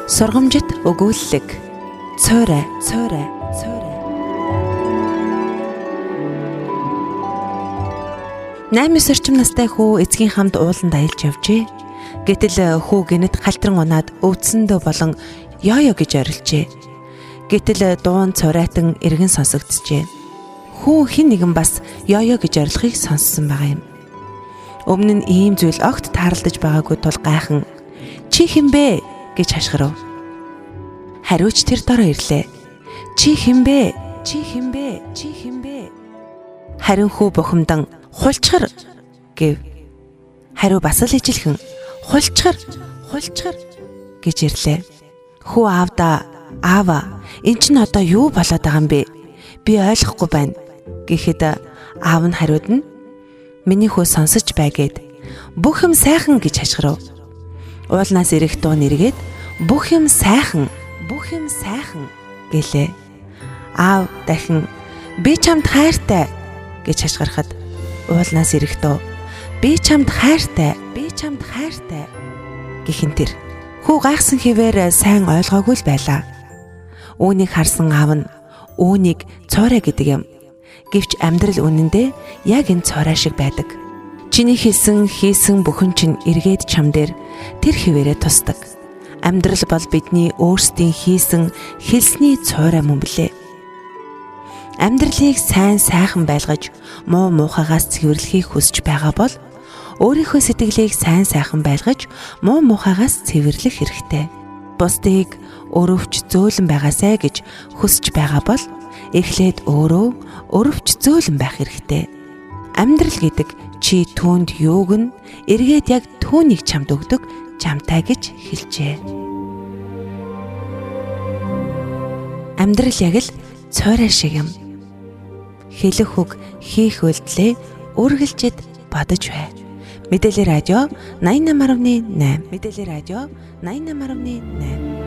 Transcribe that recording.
Сургамжит өгүүлэлэг. Цойрой. Наймс орчим настай хүү эцгийн хамт ууланд аялж явжээ. Гэтэл хүү гинэт халтран унаад өвдсөндөө болон ёо гэж орилжээ. Гэтэл дуун цорайтан эргэн сонсогдчихжээ. Хүү хин нэгэн бас ёо гэж орилохыг сонссон байгаа юм. Өмнө нь ийм зүйл огт таарлаж байгаагүй тул гайхан "Чи хинбэ?" гэж хашгирав. Хариуч тэр дороо ирлээ. "Чи хинбэ? Чи хинбэ? Чи хинбэ?" Харин хүү бухимдан "Хулчгар" гэв. Хариу бас л ижилхэн "Хулчгар гэж ирлээ. Хүү "Аава, эн чинь одоо юу болоод байгаа юм бэ? Би ойлгохгүй байна" гэхэд аав нь хариуд нь "Миний хүү сонсож бай" гэд "Бүх юм сайхан" гэж хашгирав. Уулнаас ирэх дуу нэргээд "Бүх юм сайхан" гэлээ. Аав дахин "Би чамд хайртай" гэж хашгирахад уулнаас ирэх дуу "Би чамд хайртай" гэхин тэр. Хүү гайхсан хэвээр сайн ойлгоогүй л байлаа. Үүнийг харсан аав нь үүнийг цойрой гэдэг юм. Гэвч амьдрал үнэндээ яг энэ цойрой шиг байдаг. Чиний хийсэн бүхэн чинь эргээд чам дээр тэр хэвээрээ тусдаг. Амьдрал бол бидний өөрсдийн хэлсний цойрой мөн билээ. Амьдралыг сайхан байлгаж муу муухайгаас цэвэрлэхийг хүсэж байгаа бол өөрийнхөө сэтгэлийг сайхан байлгаж муу муухайгаас цэвэрлэх хэрэгтэй. Бусдыг өрөвч зөөлөн байгаасай гэж хүсэж байгаа бол эхлээд өөрөө өрөвч зөөлөн байх хэрэгтэй. Амьдрал гэдэг чи түүнд юуг нь эргээд яг түүнийг чамд өгдөг чамтай гэж хэлжээ. Амьдрал яг л цойрой шиг юм. Хэлэх үг хийх үйлдэлээ үргэлжид бодож бай. Мэдээлэл радио 88.8